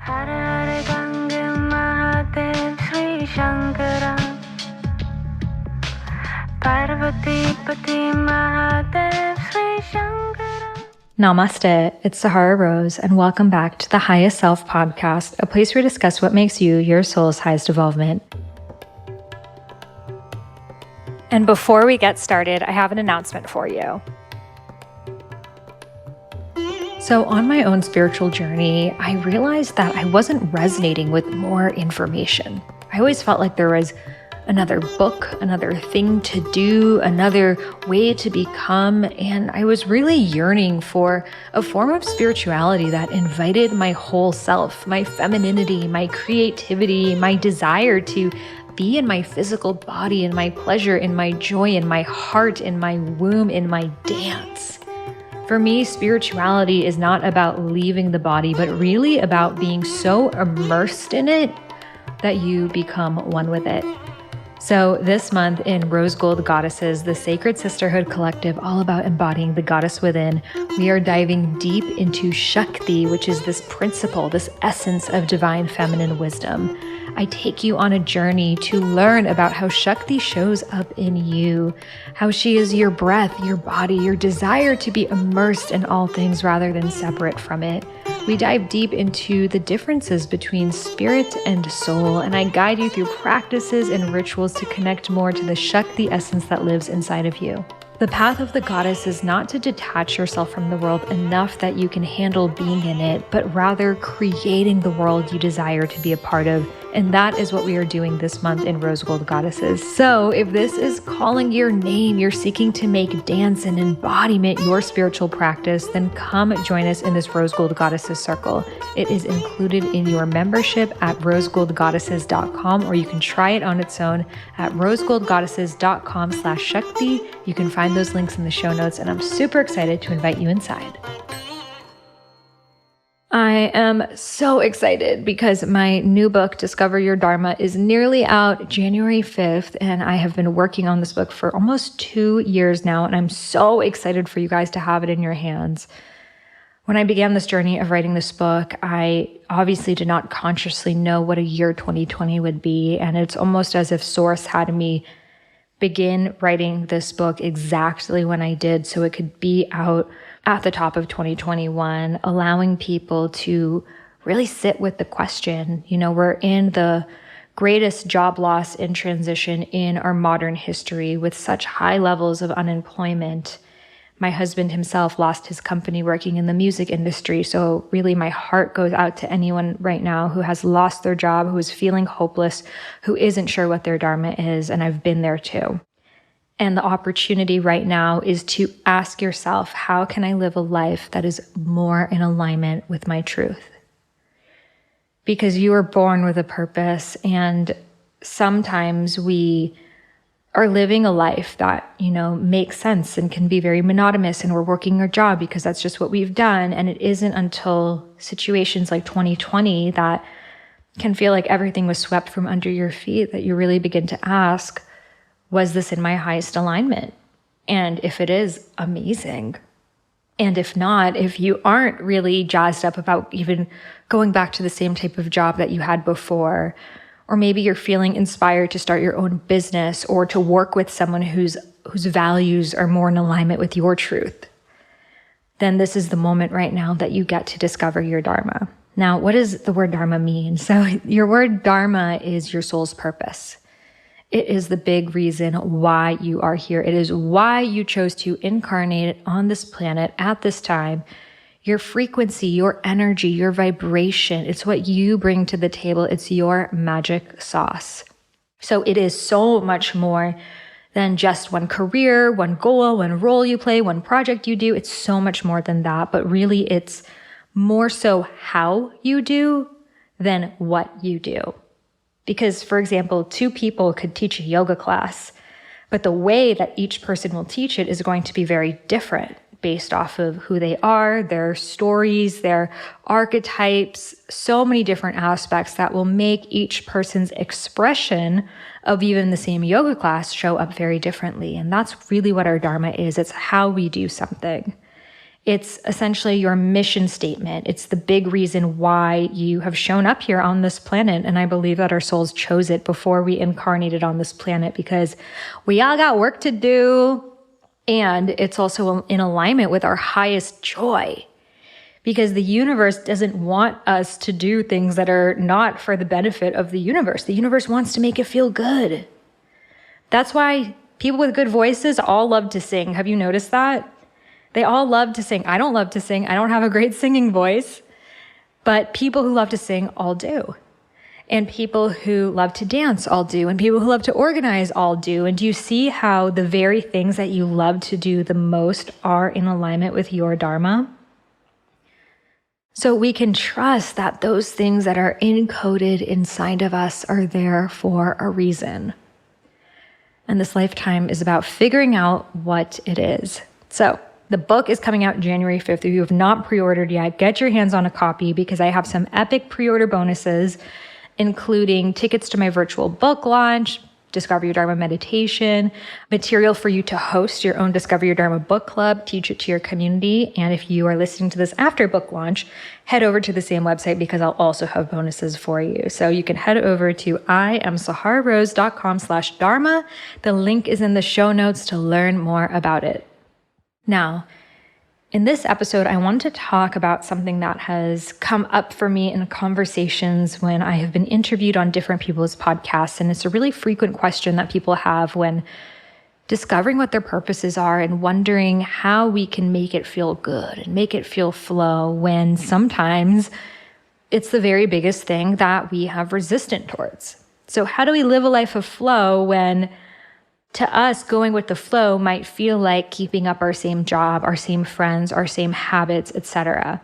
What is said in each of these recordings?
Hare Gange Mahadev Sri Shankara Parvati Pati Mahadev Sri Shankara. Namaste, it's Sahara Rose, and welcome back to the Highest Self podcast, a place where we discuss what makes you your soul's highest evolvement. And before we get started, I have an announcement for you. So on my own spiritual journey, I realized that I wasn't resonating with more information. I always felt like there was another book, another thing to do, another way to become, and I was really yearning for a form of spirituality that invited my whole self, my femininity, my creativity, my desire to be in my physical body, in my pleasure, in my joy, in my heart, in my womb, in my dance. For me, spirituality is not about leaving the body, but really about being so immersed in it that you become one with it. So this month in Rose Gold Goddesses, the Sacred Sisterhood Collective, all about embodying the goddess within, we are diving deep into Shakti, which is this principle, this essence of divine feminine wisdom. I take you on a journey to learn about how Shakti shows up in you, how she is your breath, your body, your desire to be immersed in all things rather than separate from it. We dive deep into the differences between spirit and soul, and I guide you through practices and rituals to connect more to the Shakti essence that lives inside of you. The path of the goddess is not to detach yourself from the world enough that you can handle being in it, but rather creating the world you desire to be a part of. And that is what we are doing this month in Rose Gold Goddesses. So if this is calling your name, you're seeking to make dance and embodiment your spiritual practice, then come join us in this Rose Gold Goddesses circle. It is included in your membership at rosegoldgoddesses.com, or you can try it on its own at rosegoldgoddesses.com/Shakti. You can find those links in the show notes, and I'm super excited to invite you inside. I am so excited because my new book, Discover Your Dharma, is nearly out January 5th, and I have been working on this book for almost 2 years now, and I'm so excited for you guys to have it in your hands. When I began this journey of writing this book, I obviously did not consciously know what a year 2020 would be, and it's almost as if Source had me begin writing this book exactly when I did so it could be out at the top of 2021, allowing people to really sit with the question. You know, we're in the greatest job loss in transition in our modern history with such high levels of unemployment. My husband himself lost his company working in the music industry. So really my heart goes out to anyone right now who has lost their job, who is feeling hopeless, who isn't sure what their dharma is. And I've been there too. And the opportunity right now is to ask yourself, how can I live a life that is more in alignment with my truth? Because you are born with a purpose, and sometimes we are living a life that, makes sense and can be very monotonous, and we're working our job because that's just what we've done. And it isn't until situations like 2020 that can feel like everything was swept from under your feet that you really begin to ask, was this in my highest alignment? And if it is, amazing. And if not, if you aren't really jazzed up about even going back to the same type of job that you had before, or maybe you're feeling inspired to start your own business or to work with someone whose values are more in alignment with your truth, then this is the moment right now that you get to discover your Dharma. Now, what does the word Dharma mean? So your word Dharma is your soul's purpose. It is the big reason why you are here. It is why you chose to incarnate on this planet at this time. Your frequency, your energy, your vibration, it's what you bring to the table. It's your magic sauce. So it is so much more than just one career, one goal, one role you play, one project you do. It's so much more than that. But really, it's more so how you do than what you do. Because, for example, 2 people could teach a yoga class, but the way that each person will teach it is going to be very different based off of who they are, their stories, their archetypes, so many different aspects that will make each person's expression of even the same yoga class show up very differently. And that's really what our Dharma is. It's how we do something. It's essentially your mission statement. It's the big reason why you have shown up here on this planet. And I believe that our souls chose it before we incarnated on this planet because we all got work to do. And it's also in alignment with our highest joy because the universe doesn't want us to do things that are not for the benefit of the universe. The universe wants to make it feel good. That's why people with good voices all love to sing. Have you noticed that? They all love to sing. I don't love to sing. I don't have a great singing voice, but people who love to sing all do. And people who love to dance all do. And people who love to organize all do. And do you see how the very things that you love to do the most are in alignment with your Dharma? So we can trust that those things that are encoded inside of us are there for a reason. And this lifetime is about figuring out what it is. So the book is coming out January 5th. If you have not pre-ordered yet, get your hands on a copy because I have some epic pre-order bonuses, including tickets to my virtual book launch, Discover Your Dharma meditation, material for you to host your own Discover Your Dharma book club, teach it to your community. And if you are listening to this after book launch, head over to the same website because I'll also have bonuses for you. So you can head over to iamsahararose.com/dharma. The link is in the show notes to learn more about it. Now, in this episode, I want to talk about something that has come up for me in conversations when I have been interviewed on different people's podcasts. And it's a really frequent question that people have when discovering what their purposes are and wondering how we can make it feel good and make it feel flow when sometimes it's the very biggest thing that we have resistance towards. So how do we live a life of flow when to us, going with the flow might feel like keeping up our same job, our same friends, our same habits, etc.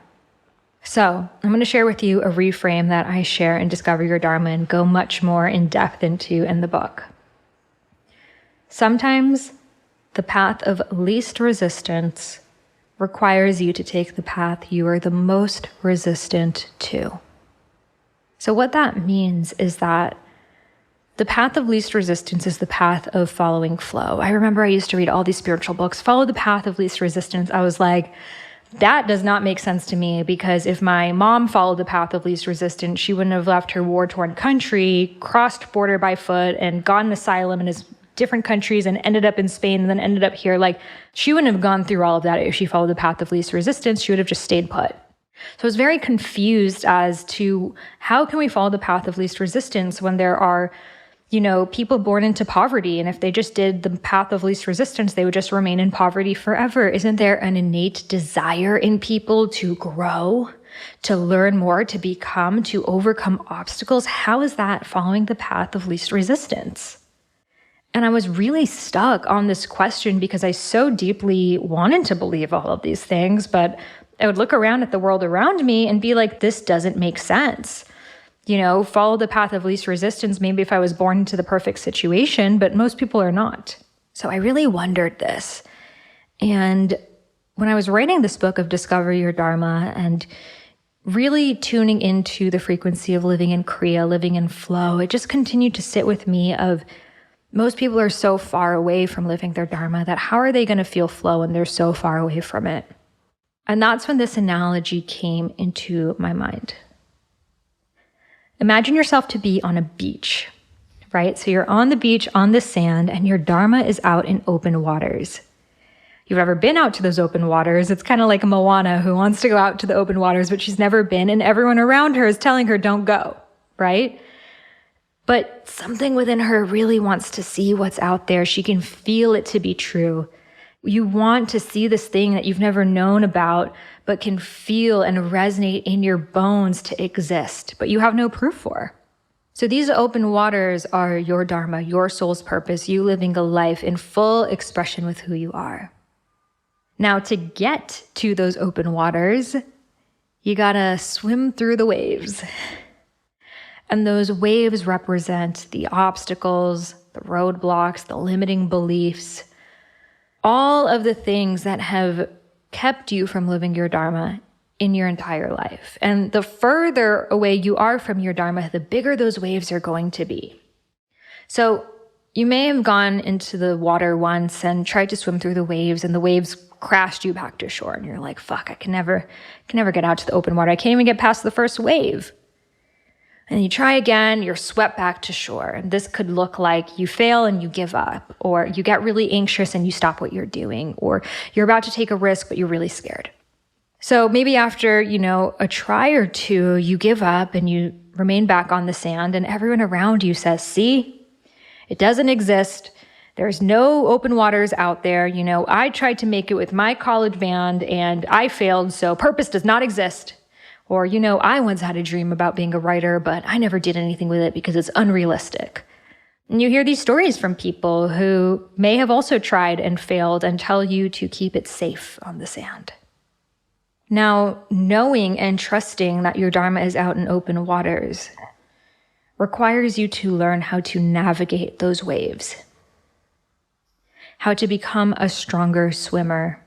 So I'm going to share with you a reframe that I share in Discover Your Dharma and go much more in depth into in the book. Sometimes the path of least resistance requires you to take the path you are the most resistant to. So what that means is that the path of least resistance is the path of following flow. I remember I used to read all these spiritual books, follow the path of least resistance. I was like, that does not make sense to me because if my mom followed the path of least resistance, she wouldn't have left her war-torn country, crossed border by foot, and gotten asylum in different countries and ended up in Spain and then ended up here. Like, she wouldn't have gone through all of that if she followed the path of least resistance. She would have just stayed put. So I was very confused as to how can we follow the path of least resistance when there are people born into poverty. And if they just did the path of least resistance, they would just remain in poverty forever. Isn't there an innate desire in people to grow, to learn more, to become, to overcome obstacles? How is that following the path of least resistance? And I was really stuck on this question because I so deeply wanted to believe all of these things, but I would look around at the world around me and be like, this doesn't make sense. Follow the path of least resistance, maybe if I was born into the perfect situation, but most people are not. So I really wondered this. And when I was writing this book of Discover Your Dharma and really tuning into the frequency of living in Kriya, living in flow, it just continued to sit with me of most people are so far away from living their Dharma that how are they going to feel flow when they're so far away from it? And that's when this analogy came into my mind. Imagine yourself to be on a beach, right? So you're on the beach, on the sand, and your Dharma is out in open waters. You've ever been out to those open waters? It's kind of like Moana who wants to go out to the open waters, but she's never been, and everyone around her is telling her, don't go, right? But something within her really wants to see what's out there. She can feel it to be true. You want to see this thing that you've never known about, but can feel and resonate in your bones to exist, but you have no proof for. So these open waters are your Dharma, your soul's purpose, you living a life in full expression with who you are. Now, to get to those open waters, you gotta swim through the waves. And those waves represent the obstacles, the roadblocks, the limiting beliefs, all of the things that have kept you from living your Dharma in your entire life. And the further away you are from your Dharma, the bigger those waves are going to be. So you may have gone into the water once and tried to swim through the waves, and the waves crashed you back to shore. And you're like, fuck, I can never get out to the open water. I can't even get past the first wave. And you try again, you're swept back to shore. And this could look like you fail and you give up, or you get really anxious and you stop what you're doing, or you're about to take a risk, but you're really scared. So maybe after, a try or two, you give up and you remain back on the sand, and everyone around you says, see, it doesn't exist. There's no open waters out there. I tried to make it with my college band and I failed, so purpose does not exist. Or, I once had a dream about being a writer, but I never did anything with it because it's unrealistic. And you hear these stories from people who may have also tried and failed and tell you to keep it safe on the sand. Now, knowing and trusting that your Dharma is out in open waters requires you to learn how to navigate those waves, how to become a stronger swimmer,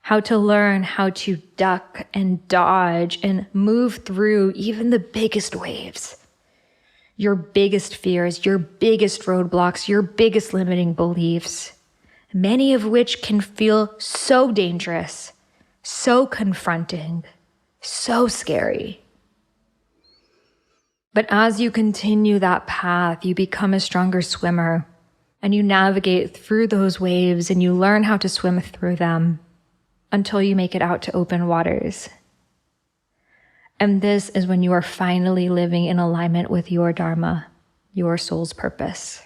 how to learn how to duck and dodge and move through even the biggest waves, your biggest fears, your biggest roadblocks, your biggest limiting beliefs, many of which can feel so dangerous, so confronting, so scary. But as you continue that path, you become a stronger swimmer and you navigate through those waves and you learn how to swim through them until you make it out to open waters. And this is when you are finally living in alignment with your Dharma, your soul's purpose.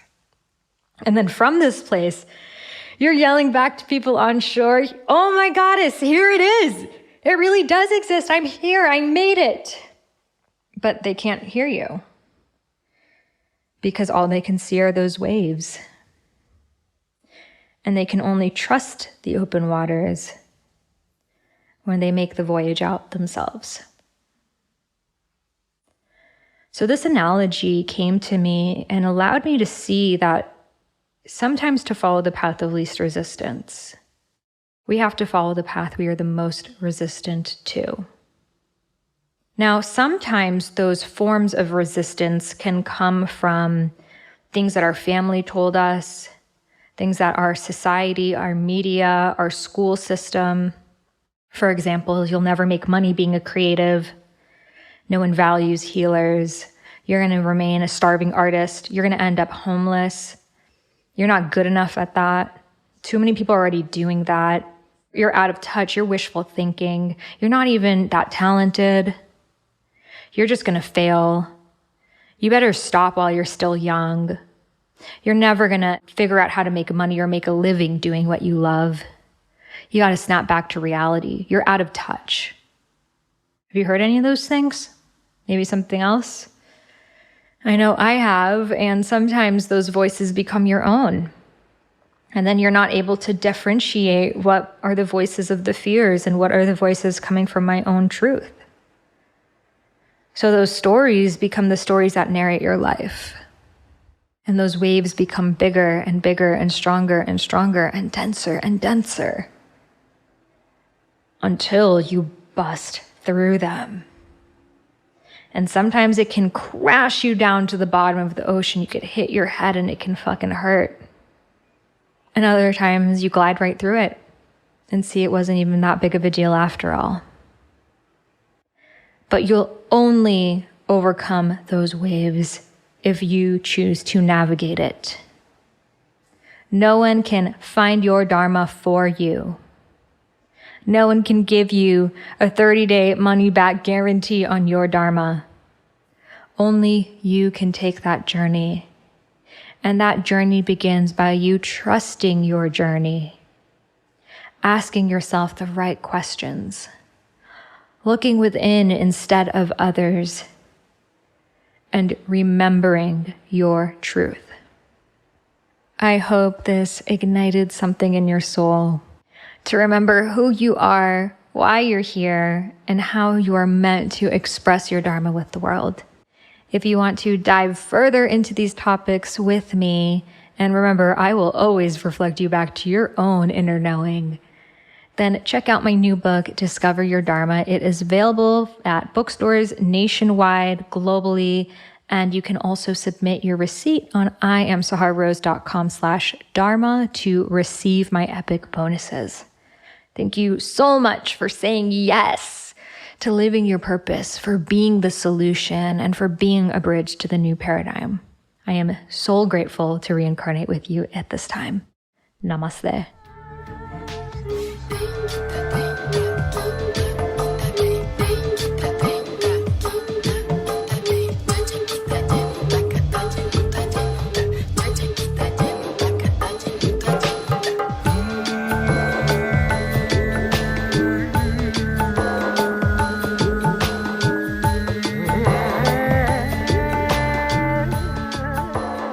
And then from this place, you're yelling back to people on shore, oh my goddess, here it is. It really does exist. I'm here. I made it. But they can't hear you because all they can see are those waves. And they can only trust the open waters when they make the voyage out themselves. So this analogy came to me and allowed me to see that sometimes to follow the path of least resistance, we have to follow the path we are the most resistant to. Now, sometimes those forms of resistance can come from things that our family told us, things that our society, our media, our school system. For example, you'll never make money being a creative. No one values healers. You're going to remain a starving artist. You're going to end up homeless. You're not good enough at that. Too many people are already doing that. You're out of touch. You're wishful thinking. You're not even that talented. You're just going to fail. You better stop while you're still young. You're never going to figure out how to make money or make a living doing what you love. You got to snap back to reality. You're out of touch. Have you heard any of those things? Maybe something else? I know I have, and sometimes those voices become your own. And then you're not able to differentiate what are the voices of the fears and what are the voices coming from my own truth. So those stories become the stories that narrate your life. And those waves become bigger and bigger and stronger and denser and denser until you bust through them. And sometimes it can crash you down to the bottom of the ocean. You could hit your head and it can fucking hurt. And other times you glide right through it and see it wasn't even that big of a deal after all. But you'll only overcome those waves if you choose to navigate it. No one can find your Dharma for you. No one can give you a 30-day money-back guarantee on your Dharma. Only you can take that journey. And that journey begins by you trusting your journey, asking yourself the right questions, looking within instead of others, and remembering your truth. I hope this ignited something in your soul to remember who you are, why you're here, and how you are meant to express your Dharma with the world. If you want to dive further into these topics with me, and remember, I will always reflect you back to your own inner knowing, then check out my new book, Discover Your Dharma. It is available at bookstores nationwide, globally, and you can also submit your receipt on iamsahararose.com/dharma to receive my epic bonuses. Thank you so much for saying yes to living your purpose, for being the solution, and for being a bridge to the new paradigm. I am so grateful to reincarnate with you at this time. Namaste.